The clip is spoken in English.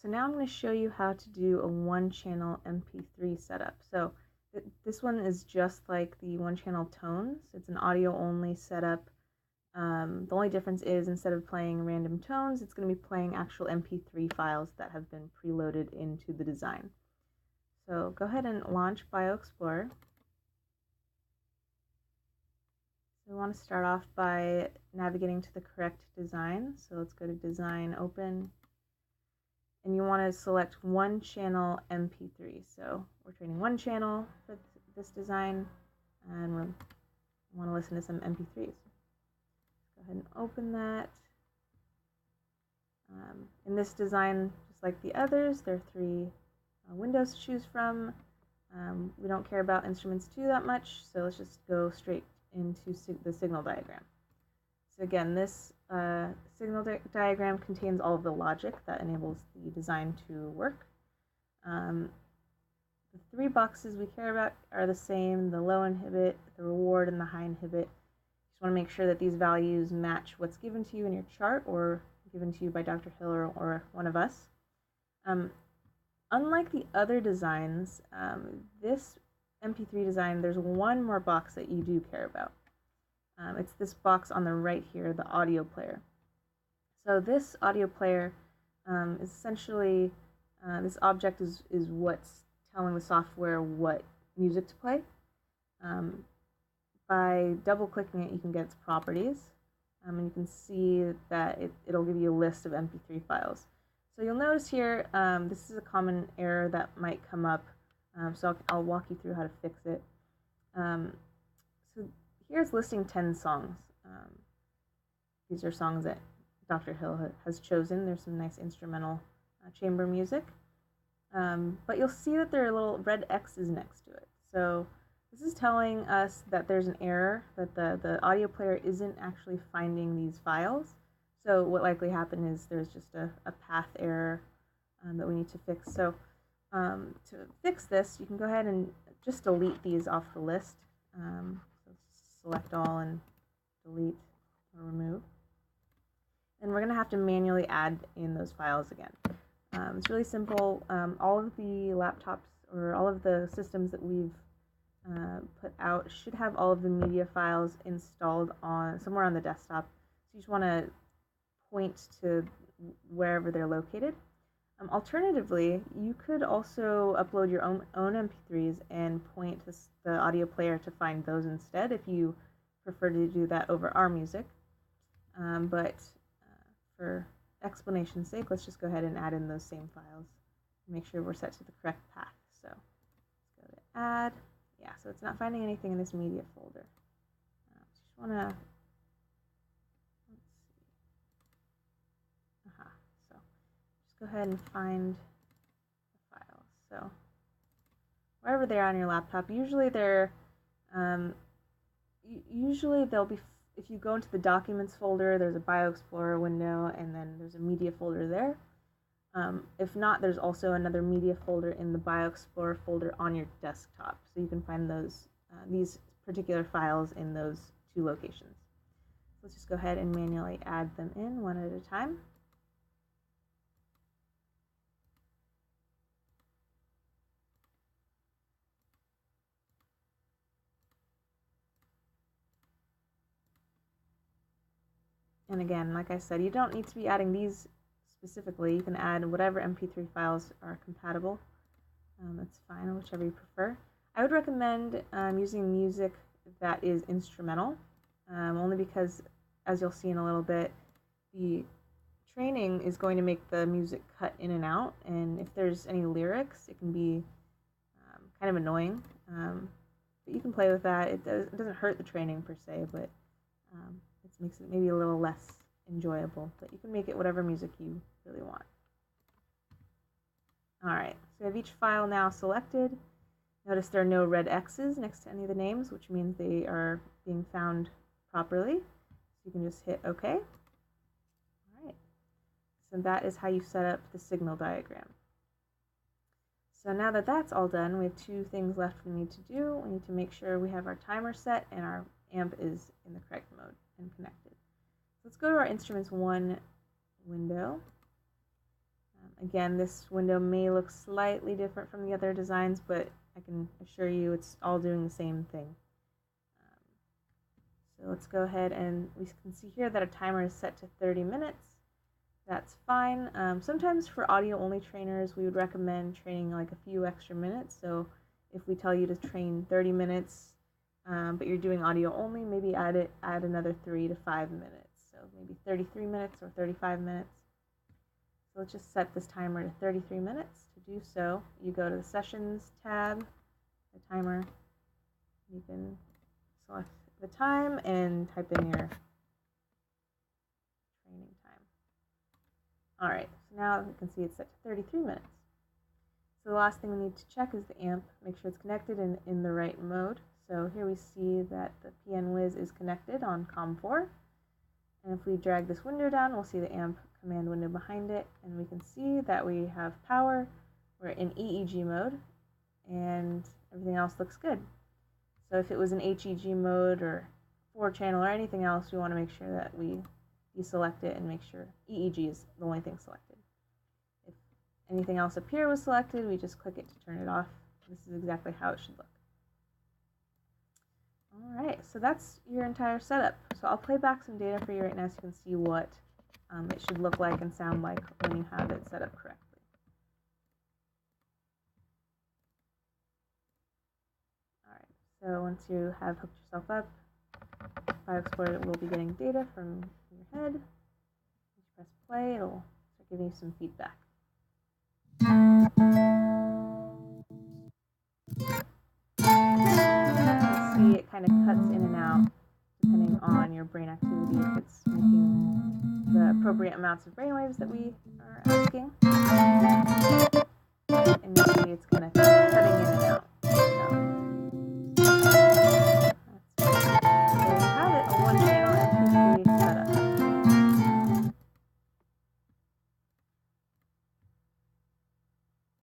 So now I'm going to show you how to do a one-channel MP3 setup. So this one is just like the one-channel tones. It's an audio-only setup. The only difference is instead of playing random tones, it's going to be playing actual MP3 files that have been preloaded into the design. So go ahead and launch BioExplorer. So we want to start off by navigating to the correct design. So let's go to Design, Open. And you want to select one channel MP3. So we're training one channel for this design, and we want to listen to some MP3s. Go ahead and open that. In this design, just like the others, there are three windows to choose from. We don't care about instruments 2 that much, so let's just go straight into the signal diagram. So again, this signal diagram contains all of the logic that enables the design to work. The 3 boxes we care about are the same: the low inhibit, the reward, and the high inhibit. You just want to make sure that these values match what's given to you in your chart or given to you by Dr. Hill or one of us. Unlike the other designs, this MP3 design, there's one more box that you do care about. It's this box on the right here, the audio player. So this audio player is essentially, this object is what's telling the software what music to play. By double-clicking it, you can get its properties, and you can see that it'll give you a list of MP3 files. So you'll notice here, this is a common error that might come up, so I'll walk you through how to fix it. So here's listing 10 songs. These are songs that Dr. Hill has chosen. There's some nice instrumental chamber music. But you'll see that there are little red X's next to it. So this is telling us that there's an error, that the audio player isn't actually finding these files. So what likely happened is there's just a path error that we need to fix. So to fix this, you can go ahead and just delete these off the list. So select all and delete or remove. And we're going to have to manually add in those files again. It's really simple. All of the laptops or all of the systems that we've put out should have all of the media files installed on somewhere on the desktop. So you just want to point to wherever they're located. Alternatively, you could also upload your own MP3s and point the audio player to find those instead if you prefer to do that over our music. But for explanation's sake, let's just go ahead and add in those same files and make sure we're set to the correct path. So let's go to add. Yeah, so it's not finding anything in this media folder. Just want to, let's see. So just go ahead and find the files. So wherever they are on your laptop, usually they'll be, if you go into the Documents folder, there's a BioExplorer window, and then there's a Media folder there. If not, there's also another Media folder in the BioExplorer folder on your desktop. So you can find those these particular files in those 2 locations. So let's just go ahead and manually add them in one at a time. And again, like I said, you don't need to be adding these specifically. You can add whatever MP3 files are compatible. That's fine, whichever you prefer. I would recommend using music that is instrumental, only because, as you'll see in a little bit, the training is going to make the music cut in and out, and if there's any lyrics, it can be kind of annoying. But you can play with that. It doesn't hurt the training per se, but it makes it maybe a little less enjoyable, but you can make it whatever music you really want. Alright, so we have each file now selected. Notice there are no red X's next to any of the names, which means they are being found properly. So you can just hit OK. Alright, so that is how you set up the signal diagram. So now that that's all done, we have 2 things left we need to do. We need to make sure we have our timer set and our amp is in the correct mode and connected. So let's go to our Instruments 1 window. Again, this window may look slightly different from the other designs, but I can assure you it's all doing the same thing. So let's go ahead, and we can see here that our timer is set to 30 minutes. That's fine. Sometimes for audio-only trainers, we would recommend training like a few extra minutes. So if we tell you to train 30 minutes, but you're doing audio only, maybe add another 3 to 5 minutes. So maybe 33 minutes or 35 minutes. So let's just set this timer to 33 minutes. To do so, you go to the Sessions tab, the timer. You can select the time and type in your training time. All right, so now you can see it's set to 33 minutes. So the last thing we need to check is the amp, make sure it's connected and in the right mode. So here we see that the PNWiz is connected on COM4. And if we drag this window down, we'll see the amp command window behind it, and we can see that we have power, we're in EEG mode, and everything else looks good. So if it was in HEG mode or 4-channel or anything else, we want to make sure that we deselect it and make sure EEG is the only thing selected. If anything else up here was selected, we just click it to turn it off. This is exactly how it should look. All right, so that's your entire setup. So I'll play back some data for you right now so you can see what it should look like and sound like when you have it set up correctly. All right, so once you have hooked yourself up, BioExplorer will be getting data from your head. Once you press play, it'll start giving you some feedback. You see it kind of cuts in and out depending on your brain activity, if it's making the appropriate amounts of brainwaves that we are asking. And you see it's